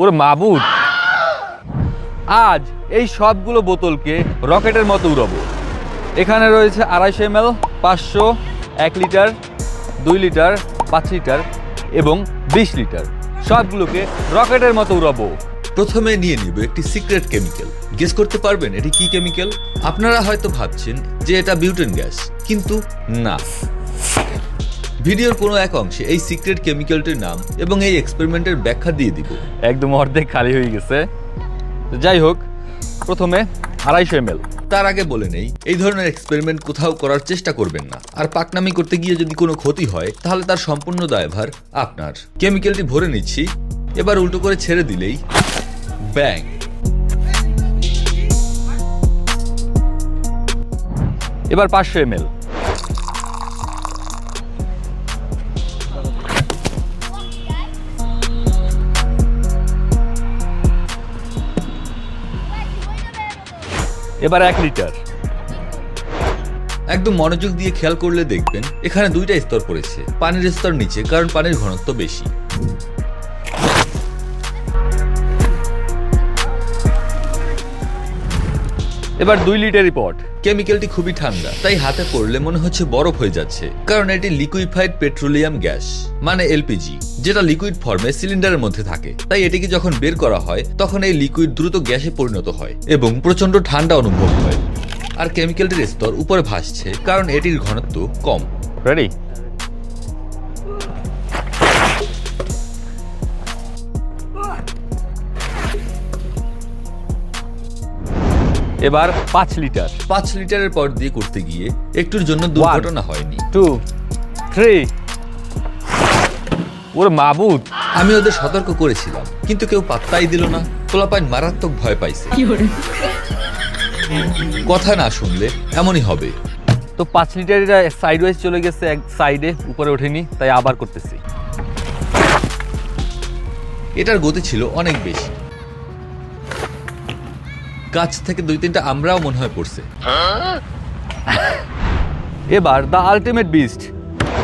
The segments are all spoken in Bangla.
ওরে মাবুদ, আজ এই সবগুলো বোতলকে রকেটের মতো উড়াবো। এখানে রয়েছে 250 ml, 500, 1 লিটার, 2 লিটার, 5 লিটার এবং 20 লিটার। সবগুলোকে রকেটের মতো উড়াবো। প্রথমে নিয়ে নিব একটি সিক্রেট কেমিক্যাল। গেস করতে পারবেন এটি কি কেমিক্যাল? আপনারা হয়তো ভাবছেন যে এটা বিউটেন গ্যাস, কিন্তু না। ভিডিওর কোনো এক অংশে এই সিক্রেট কেমিক্যালটির নাম এবং এই এক্সপেরিমেন্টের ব্যাখ্যা দিয়ে দিব। একদম অর্ধেক খালি হয়ে গেছে। যাই হোক, প্রথমে 250 ml। তার আগে বলে নেই, এই ধরনের এক্সপেরিমেন্ট কোথাও করার চেষ্টা করবেন না। আর পাকনামি করতে গিয়ে যদি কোনো ক্ষতি হয় তাহলে তার সম্পূর্ণ দায়ভার আপনার। কেমিক্যালটি ভরে নিচ্ছি, এবার উল্টো করে ছেড়ে দিলেই ব্যাং। এবার 500 ml। এবার 1 লিটার। একদম মনোযোগ দিয়ে খেয়াল করলে দেখবেন এখানে দুইটা স্তর পড়েছে। পানির স্তর নিচে, কারণ পানির ঘনত্ব বেশি। এবার 2 লিটারই পট। কেমিক্যালটি খুবই ঠান্ডা, তাই হাতে পড়লে মনে হচ্ছে বরফ হয়ে যাচ্ছে, কারণ এটি লিকুইফাইড পেট্রোলিয়াম গ্যাস মানে এলপিজি, যেটা লিকুইড ফর্মে সিলিন্ডারের মধ্যে থাকে। তাই এটিকে যখন বের করা হয় তখন এই লিকুইড দ্রুত গ্যাসে পরিণত হয় এবং প্রচন্ড ঠান্ডা অনুভব হয়। আর কেমিক্যালটির স্তর উপরে ভাসছে, কারণ এটির ঘনত্ব কম। রেডি? এবার 5 লিটার। 5 লিটারের পর দিয়ে করতে গিয়ে একটুর জন্য দুর্ঘটনা হয়নি। 2, 3। ওরে মাবুদ, আমি ওদের সতর্ক করেছিলাম, কিন্তু কেউ পাত্তাই দিল না। পোলাপাইন মারাত্মক ভয় পাইছে। কথা না শুনলে এমনই হবে। তো 5 লিটার এটা সাইড ওয়াইজ চলে গেছে, এক সাইডে, উপরে ওঠেনি, তাই আবার করতেছি। এটার গতি ছিল অনেক বেশি। গাছ থেকে 2-3টা আমরাও মনে হয় পড়ছে। এবার দ্য আলটিমেট বিস্ট,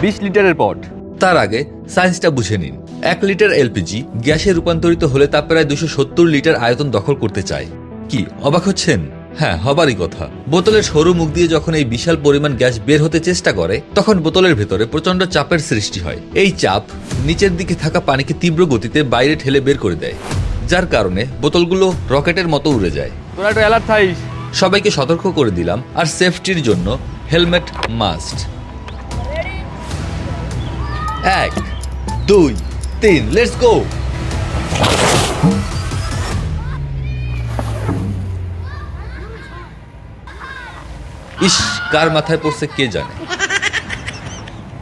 20 লিটারের পট। তার আগে সায়েন্সটা বুঝে নিন। 1 লিটার এলপিজি গ্যাসে রূপান্তরিত হলে তা প্রায় 270 লিটার আয়তন দখল করতে চায়। কি অবাক হচ্ছেন? হ্যাঁ, হবারই কথা। বোতলের সরু মুখ দিয়ে যখন এই বিশাল পরিমাণ গ্যাস বের হতে চেষ্টা করে, তখন বোতলের ভেতরে প্রচন্ড চাপের সৃষ্টি হয়। এই চাপ নিচের দিকে থাকা পানিকে তীব্র গতিতে বাইরে ঠেলে বের করে দেয়, যার কারণে বোতলগুলো রকেটের মতো উড়ে যায়। তোরা একটু অ্যালার্ট থাইস। সবাইকে সতর্ক করে দিলাম। আর সেফটির জন্য হেলমেট মাস্ট। 1, 2, 3, let's go. ইস, কার মাথায় পড়ছে কে জানে।